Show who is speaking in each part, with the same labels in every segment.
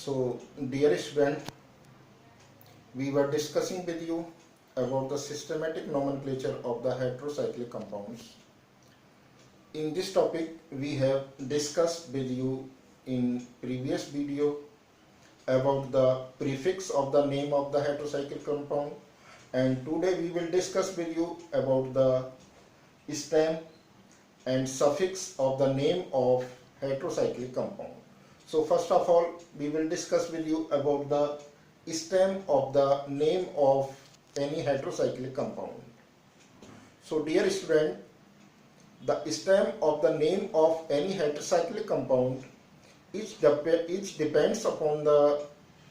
Speaker 1: So, dear student, we were discussing with you about the systematic nomenclature of the heterocyclic compounds. In this topic, we have discussed with you in previous video about the prefix of the name of the heterocyclic compound, and today we will discuss with you about the stem and suffix of the name of heterocyclic compound. So first of all, we will discuss with you about the stem of the name of any heterocyclic compound. So dear student, the stem of the name of any heterocyclic compound each depends upon the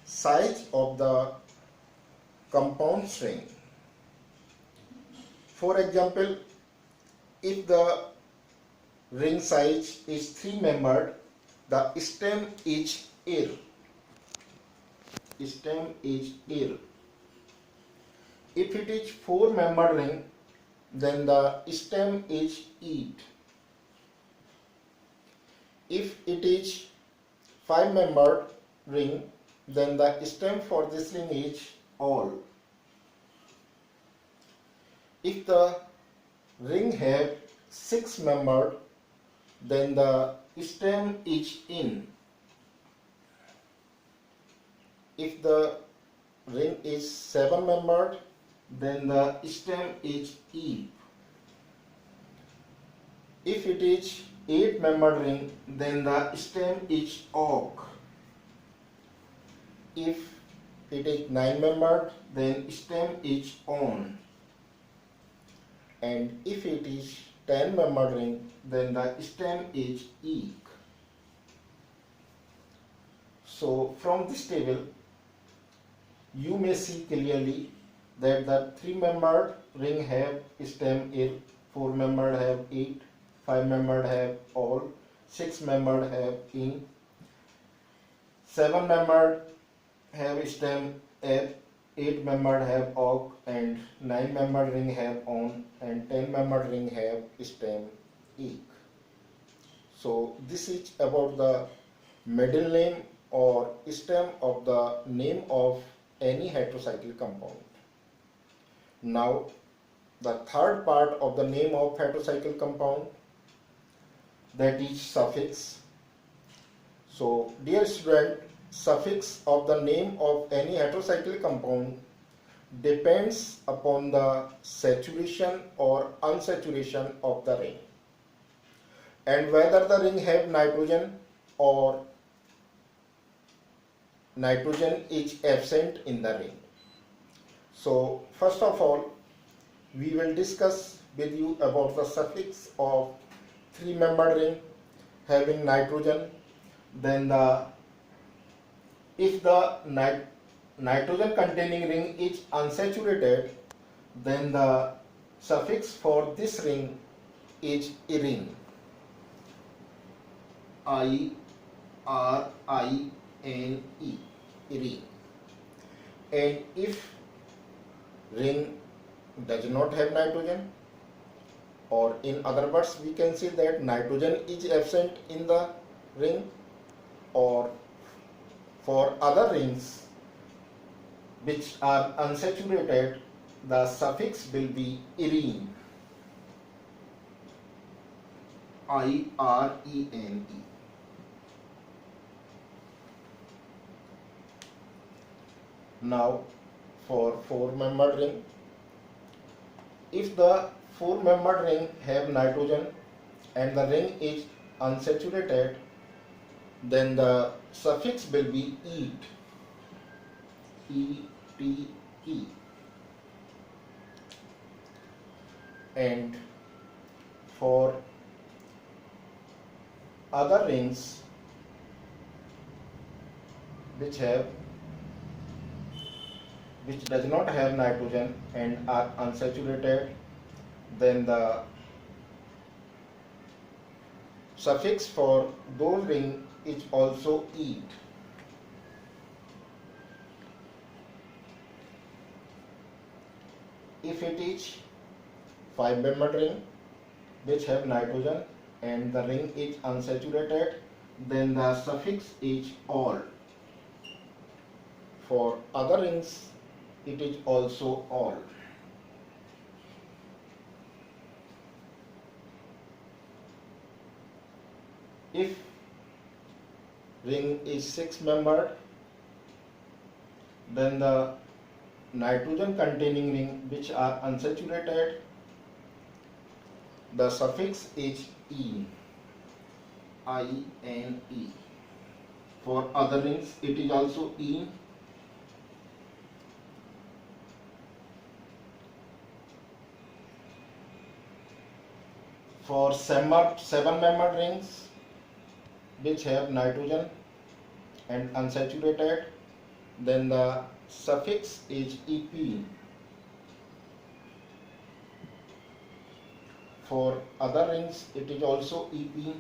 Speaker 1: size of the compound string. For example, if the ring size is 3-membered, the stem is ir. Stem is ir. If it is 4-membered ring, then the stem is eat. If it is 5-membered ring, then the stem for this ring is all. If the ring have 6-membered, then the stem is in. If the ring is 7-membered, then the stem is eve. If it is 8-membered ring, then the stem is oak. If it is 9-membered, then stem is on. And if it is 10-membered ring, then the stem is eek. So from this table, you may see clearly that the 3-membered ring have stem ir, 4-membered have it, 5-membered have all, 6-membered have in, 7-membered have stem f, 8-membered have oak, and 9-membered ring have on, and 10-membered ring have stem eek. So this is about the middle name or stem of the name of any heterocyclic compound. Now the third part of the name of heterocyclic compound, that is suffix. So dear student, suffix of the name of any heterocyclic compound depends upon the saturation or unsaturation of the ring, and whether the ring have nitrogen or nitrogen is absent in the ring. So first of all, we will discuss with you about the suffix of 3-membered ring having nitrogen. Then if the nitrogen containing ring is unsaturated, then the suffix for this ring is irine. I-R-I-N-E, irine. And if ring does not have nitrogen, or in other words we can say that nitrogen is absent in the ring, or for other rings which are unsaturated, the suffix will be irene. I-R-E-N-E. Now for 4-membered ring, if the 4-membered ring have nitrogen and the ring is unsaturated, then the suffix will be eat. E-T-E. And for other rings which does not have nitrogen and are unsaturated, then the suffix for those rings is also eat. If it is 5-membered ring which have nitrogen and the ring is unsaturated, then the suffix is all. For other rings, it is also all. If ring is 6-membered, then the nitrogen containing ring which are unsaturated, the suffix is E, I-N-E. For other rings, it is also E. For 7-membered rings which have nitrogen and unsaturated, then the suffix is EP. For other rings, it is also EP.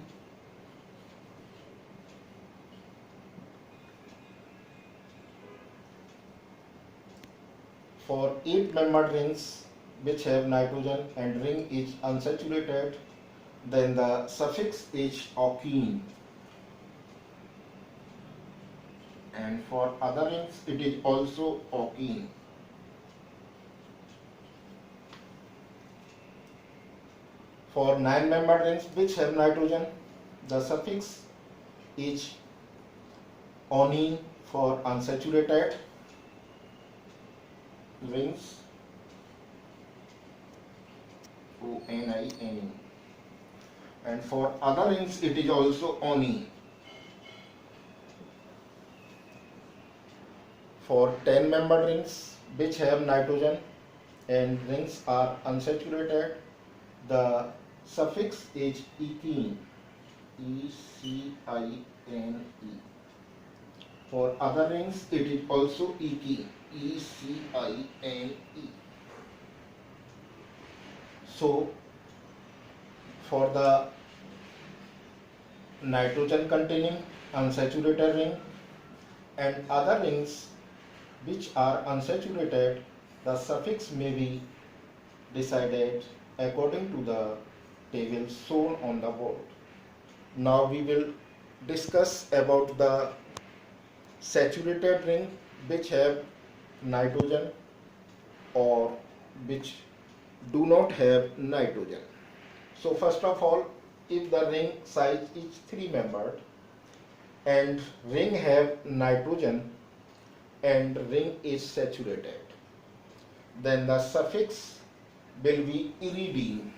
Speaker 1: For 8-membered rings which have nitrogen and ring is unsaturated, then the suffix is alkene. And for other rings, it is also alkene. For 9-membered rings which have nitrogen, the suffix is onine. For unsaturated rings, O-N-I-N-E. And for other rings, it is also oni. For 10-membered rings which have nitrogen and rings are unsaturated, the suffix is ekene, E-C-I-N-E. For other rings, it is also ekene, E-C-I-N-E. So, for the nitrogen containing unsaturated ring and other rings which are unsaturated, the suffix may be decided according to the table shown on the board. Now we will discuss about the saturated ring which have nitrogen or which do not have nitrogen. So first of all, if the ring size is 3-membered and ring have nitrogen and ring is saturated, then the suffix will be iridine,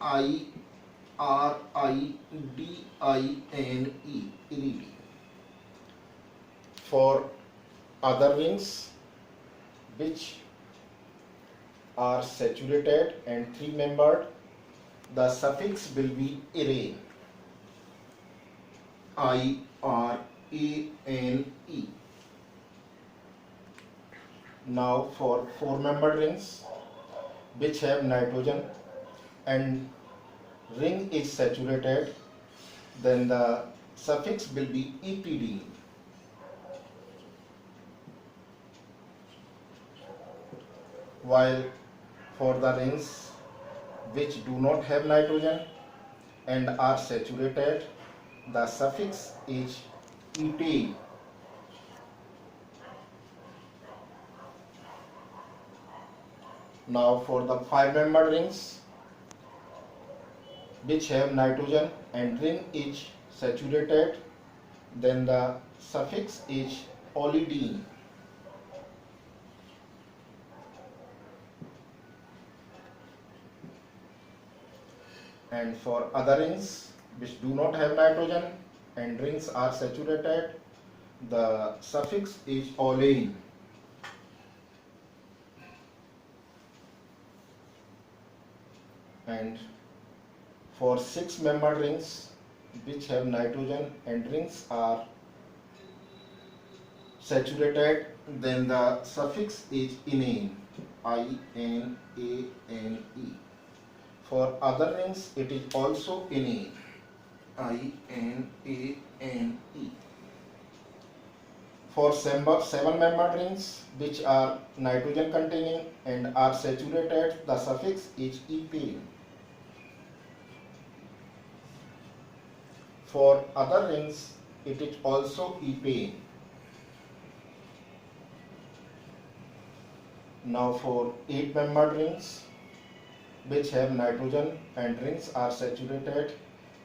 Speaker 1: I-R-I-D-I-N-E, iridine. For other rings which are saturated and 3-membered, the suffix will be irane, I-R-A-N-E. Now for 4-membered rings which have nitrogen and ring is saturated, then the suffix will be epidene. While for the rings which do not have nitrogen and are saturated, the suffix is etane. Now for the 5-membered rings which have nitrogen and ring is saturated, then the suffix is olidine. And for other rings which do not have nitrogen and rings are saturated, the suffix is olane. And for 6-membered rings which have nitrogen and rings are saturated, then the suffix is enane, I-N-A-N-E. For other rings, it is also enane, I-N-A-N-E. For 7-membered rings which are nitrogen containing and are saturated, the suffix is epane. For other rings, it is also epane. Now for 8-membered rings which have nitrogen and rings are saturated,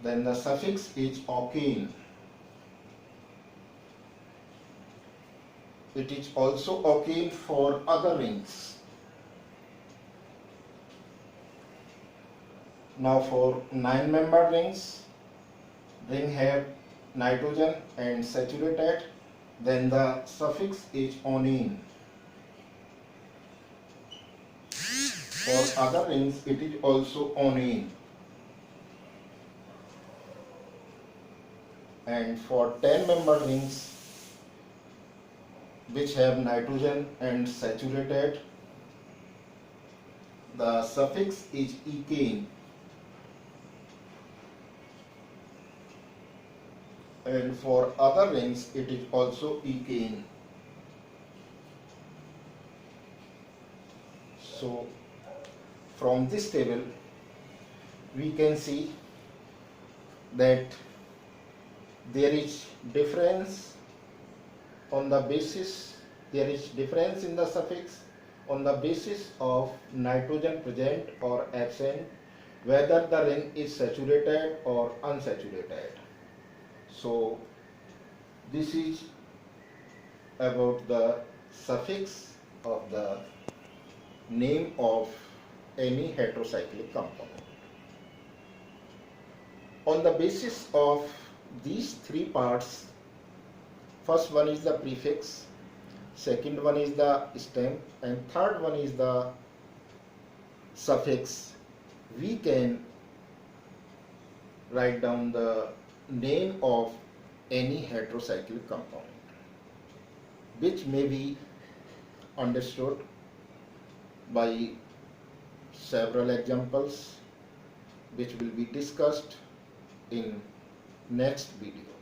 Speaker 1: then the suffix is alkane. It is also alkane for other rings. Now for 9-membered rings, ring have nitrogen and saturated, then the suffix is onene. For other rings it is also onene. And for 10-membered rings which have nitrogen and saturated, the suffix is ekane. And for other rings it is also ekane. So from this table we can see that there is difference on the basis, there is difference in the suffix on the basis of nitrogen present or absent, whether the ring is saturated or unsaturated. So this is about the suffix of the name of any heterocyclic compound. On the basis of these three parts, first one is the prefix, second one is the stem, and third one is the suffix, we can write down the name of any heterocyclic compound, which may be understood by several examples which will be discussed in next video.